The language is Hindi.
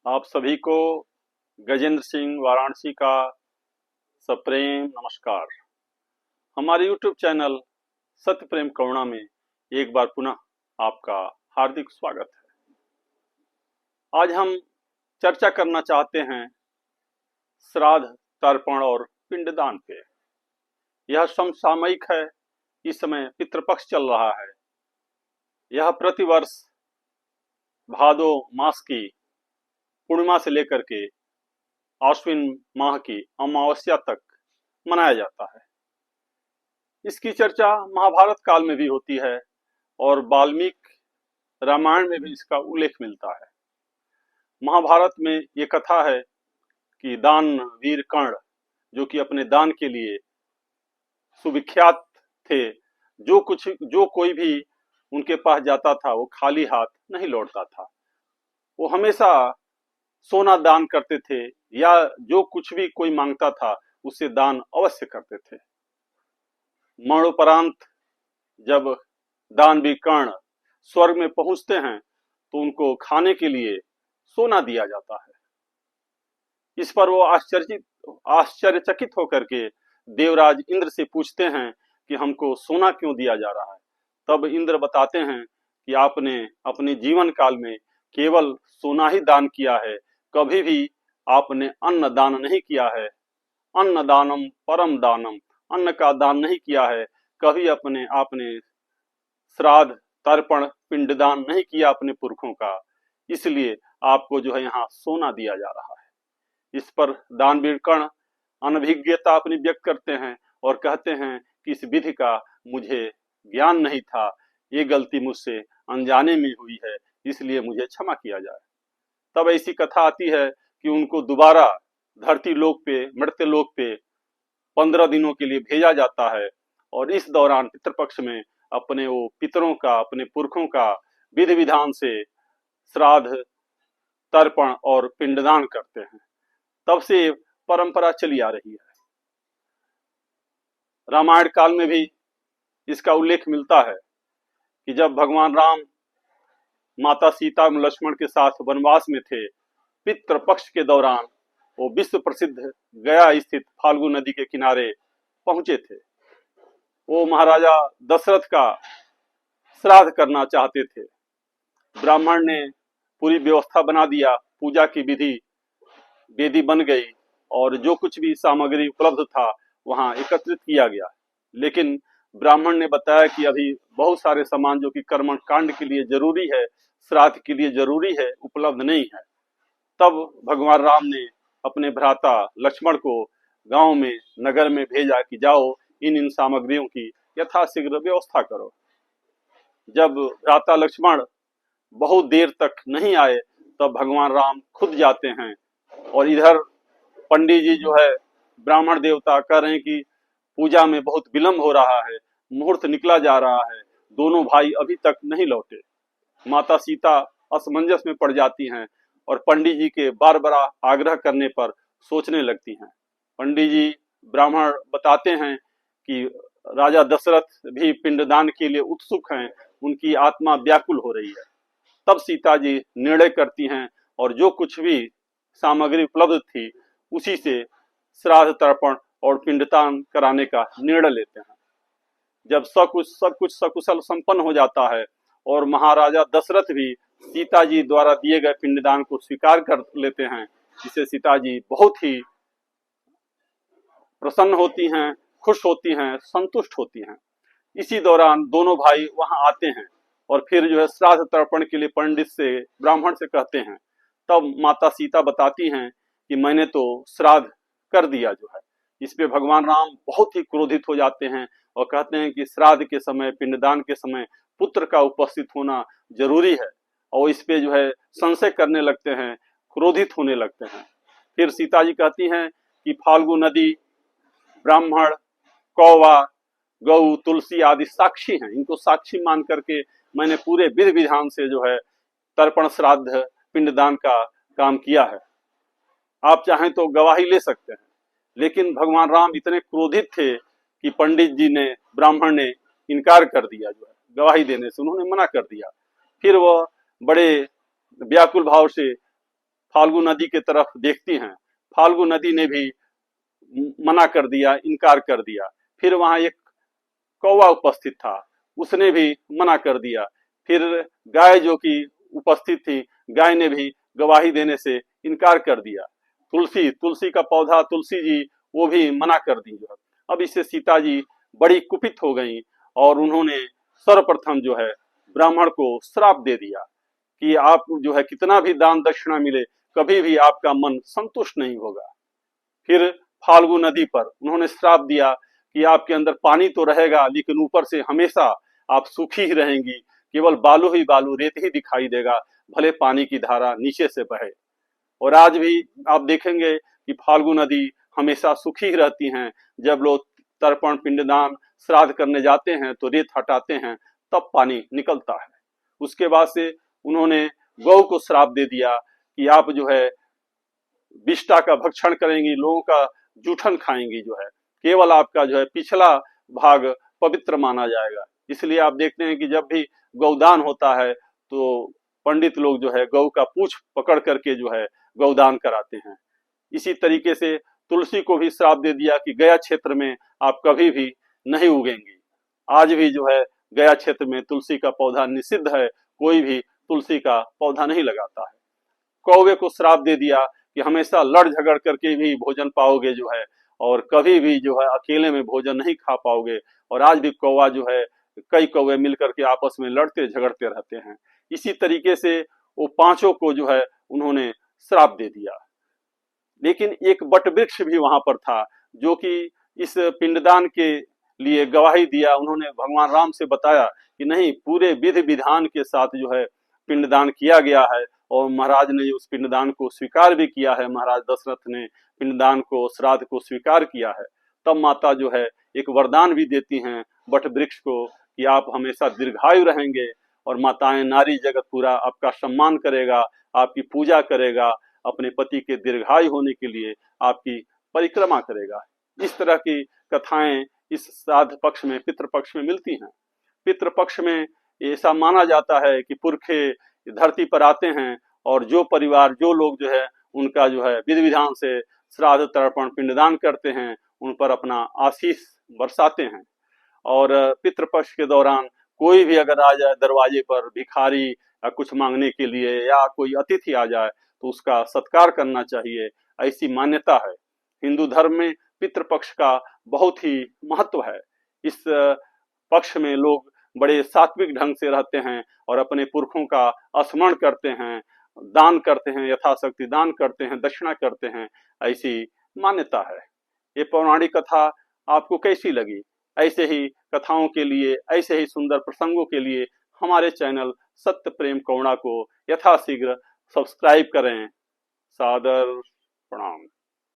आप सभी को गजेंद्र सिंह वाराणसी का सप्रेम नमस्कार। हमारे YouTube चैनल सत्य प्रेम करुणा में एक बार पुनः आपका हार्दिक स्वागत है। आज हम चर्चा करना चाहते हैं श्राद्ध, तर्पण और पिंडदान पे। यह समसामयिक है। इस समय पितृपक्ष चल रहा है। यह प्रतिवर्ष भादो मास की पूर्णिमा से लेकर के आश्विन माह की अमावस्या तक मनाया जाता है। इसकी चर्चा महाभारत काल में भी होती है और वाल्मीकि रामायण में भी इसका उल्लेख मिलता है। महाभारत में ये कथा है कि दान वीर कर्ण, जो कि अपने दान के लिए सुविख्यात थे, जो कोई भी उनके पास जाता था वो खाली हाथ नहीं लौटता था। वो हमेशा सोना दान करते थे या जो कुछ भी कोई मांगता था उससे दान अवश्य करते थे। मरणोपरांत जब दानवीर कर्ण स्वर्ग में पहुंचते हैं तो उनको खाने के लिए सोना दिया जाता है। इस पर वो आश्चर्यचकित होकर के देवराज इंद्र से पूछते हैं कि हमको सोना क्यों दिया जा रहा है। तब इंद्र बताते हैं कि आपने अपने जीवन काल में केवल सोना ही दान किया है, कभी भी आपने अन्न दान नहीं किया है। अन्न दानम परम दानम, अन्न का दान नहीं किया है। कभी आपने श्राद्ध, तर्पण, पिंडदान नहीं किया अपने पुरखों का, इसलिए आपको जो है यहाँ सोना दिया जा रहा है। इस पर दानवीर कर्ण अनभिज्ञता अपनी व्यक्त करते हैं और कहते हैं कि इस विधि का मुझे ज्ञान नहीं था, ये गलती मुझसे अनजाने में हुई है, इसलिए मुझे क्षमा किया जाए। तब ऐसी कथा आती है कि उनको दोबारा धरती लोक पे, मृत्यु लोक पे 15 दिनों के लिए भेजा जाता है और इस दौरान पितृपक्ष में अपने वो पितरों का, अपने पुरखों का विधि विधान से श्राद्ध, तर्पण और पिंडदान करते हैं। तब से परंपरा चली आ रही है। रामायण काल में भी इसका उल्लेख मिलता है कि जब भगवान राम माता सीता लक्ष्मण के साथ वनवास में थे, पितृपक्ष के दौरान वो विश्व प्रसिद्ध गया स्थित फाल्गु नदी के किनारे पहुंचे थे। वो महाराजा दशरथ का श्राद्ध करना चाहते थे। ब्राह्मण ने पूरी व्यवस्था बना दिया, पूजा की वेदी बन गई और जो कुछ भी सामग्री उपलब्ध था वहां एकत्रित किया गया। लेकिन ब्राह्मण ने बताया कि अभी बहुत सारे सामान जो कि कर्म कांड के लिए जरूरी है, श्राद्ध के लिए जरूरी है, उपलब्ध नहीं है। तब भगवान राम ने अपने भ्राता लक्ष्मण को गांव में, नगर में भेजा कि जाओ इन सामग्रियों की यथाशीघ्र व्यवस्था करो। जब भ्राता लक्ष्मण बहुत देर तक नहीं आए तब भगवान राम खुद जाते हैं और इधर पंडित जी जो है, ब्राह्मण देवता कह रहे हैं कि पूजा में बहुत विलंब हो रहा है, मुहूर्त निकला जा रहा है, दोनों भाई अभी तक नहीं लौटे। माता सीता असमंजस में पड़ जाती हैं और पंडित जी के बार बार आग्रह करने पर सोचने लगती हैं। पंडित जी ब्राह्मण बताते हैं कि राजा दशरथ भी पिंडदान के लिए उत्सुक हैं, उनकी आत्मा व्याकुल हो रही है। तब सीता जी निर्णय करती हैं और जो कुछ भी सामग्री उपलब्ध थी उसी से श्राद्ध, तर्पण और पिंडदान कराने का निर्णय लेते हैं। जब सब कुछ सकुशल संपन्न हो जाता है और महाराजा दशरथ भी सीता जी द्वारा दिए गए पिंडदान को स्वीकार कर लेते हैं, जिससे सीता जी बहुत ही प्रसन्न होती हैं, खुश होती हैं, संतुष्ट होती हैं। इसी दौरान दोनों भाई वहां आते हैं और फिर जो है श्राद्ध, तर्पण के लिए पंडित से, ब्राह्मण से कहते हैं। तब माता सीता बताती हैं कि मैंने तो श्राद्ध कर दिया जो है। इस पे भगवान राम बहुत ही क्रोधित हो जाते हैं और कहते हैं कि श्राद्ध के समय, पिंडदान के समय पुत्र का उपस्थित होना जरूरी है, और इस पे जो है संशय करने लगते हैं, क्रोधित होने लगते हैं। फिर सीता जी कहती हैं कि फाल्गु नदी, ब्राह्मण, कौवा, गौ, तुलसी आदि साक्षी हैं, इनको साक्षी मान करके मैंने पूरे विधि विधान से जो है तर्पण, श्राद्ध, पिंडदान का काम किया है। आप चाहें तो गवाही ले सकते हैं। लेकिन भगवान राम इतने क्रोधित थे कि पंडित जी ने, ब्राह्मण ने इनकार कर दिया, जो है गवाही देने से उन्होंने मना कर दिया। फिर वह बड़े व्याकुल भाव से फाल्गु नदी के तरफ देखती हैं। फाल्गु नदी ने भी मना कर दिया, इनकार कर दिया। फिर वहां एक कौवा उपस्थित था, उसने भी मना कर दिया। फिर गाय जो कि उपस्थित थी, गाय ने भी गवाही देने से इनकार कर दिया। तुलसी, तुलसी का पौधा तुलसी जी, वो भी मना कर दी। अब इससे सीता जी बड़ी कुपित हो गई और उन्होंने सर्वप्रथम जो है ब्राह्मण को श्राप दे दिया कि आप जो है कितना भी दान दक्षिणा मिले, कभी भी आपका मन संतुष्ट नहीं होगा। फिर फाल्गु नदी पर उन्होंने श्राप दिया कि आपके अंदर पानी तो रहेगा, लेकिन ऊपर से हमेशा आप सूखी ही रहेंगी, केवल बालू ही बालू, रेत ही दिखाई देगा, भले पानी की धारा नीचे से बहे। और आज भी आप देखेंगे कि फाल्गु नदी हमेशा सूखी ही रहती हैं। जब लोग तर्पण पिंडदान श्राद्ध करने जाते हैं तो रेत हटाते हैं, तब पानी निकलता है। उसके बाद से उन्होंने गौ को श्राप दे दिया कि आप जो है विष्टा का भक्षण करेंगी, लोगों का जूठन खाएंगी, जो है केवल आपका जो है पिछला भाग पवित्र माना जाएगा। इसलिए आप देखते हैं कि जब भी गौदान होता है तो पंडित लोग जो है गौ का पूंछ पकड़ करके जो है गौदान कराते हैं। इसी तरीके से तुलसी को भी श्राप दे दिया कि गया क्षेत्र में आप कभी भी नहीं उगेंगी। आज भी जो है गया क्षेत्र में तुलसी का पौधा निषिद्ध है, कोई भी तुलसी का पौधा नहीं लगाता है। कौवे को श्राप दे दिया कि हमेशा लड़ झगड़ करके भी भोजन पाओगे जो है, और कभी भी जो है अकेले में भोजन नहीं खा पाओगे। और आज भी कौवा जो है, कई कौवे मिलकर के आपस में लड़ते झगड़ते रहते हैं। इसी तरीके से वो पांचों को जो है उन्होंने श्राप दे दिया। लेकिन एक बट वृक्ष भी वहां पर था जो कि इस पिंडदान के लिए गवाही दिया। उन्होंने भगवान राम से बताया कि नहीं, पूरे विधि विधान के साथ जो है पिंडदान किया गया है, और महाराज ने उस पिंडदान को स्वीकार भी किया है। महाराज दशरथ ने पिंडदान को, श्राद्ध को स्वीकार किया है। तब माता जो है एक वरदान भी देती हैं बट वृक्ष को कि आप हमेशा दीर्घायु रहेंगे, और माताएं नारी जगत पूरा आपका सम्मान करेगा, आपकी पूजा करेगा, अपने पति के दीर्घायु होने के लिए आपकी परिक्रमा करेगा। इस तरह की कथाएं इस श्राद्ध पक्ष में, पितृपक्ष में मिलती हैं। पितृपक्ष में ऐसा माना जाता है कि पुरखे धरती पर आते हैं और जो परिवार, जो लोग जो है उनका जो है विधि विधान से श्राद्ध तर्पण पिंडदान करते हैं, उन पर अपना आशीष बरसाते हैं। और पितृपक्ष के दौरान कोई भी अगर आ जाए दरवाजे पर भिखारी या कुछ मांगने के लिए, या कोई अतिथि आ जाए, तो उसका सत्कार करना चाहिए, ऐसी मान्यता है। हिंदू धर्म में पितृपक्ष का बहुत ही महत्व है। इस पक्ष में लोग बड़े सात्विक ढंग से रहते हैं और अपने पुरखों का स्मरण करते हैं, दान करते हैं, यथाशक्ति दान करते हैं, दक्षिणा करते हैं, ऐसी मान्यता है। ये पौराणिक कथा आपको कैसी लगी? ऐसे ही कथाओं के लिए, ऐसे ही सुंदर प्रसंगों के लिए हमारे चैनल सत्य प्रेम करुणा को यथाशीघ्र सब्सक्राइब करें। सादर प्रणाम।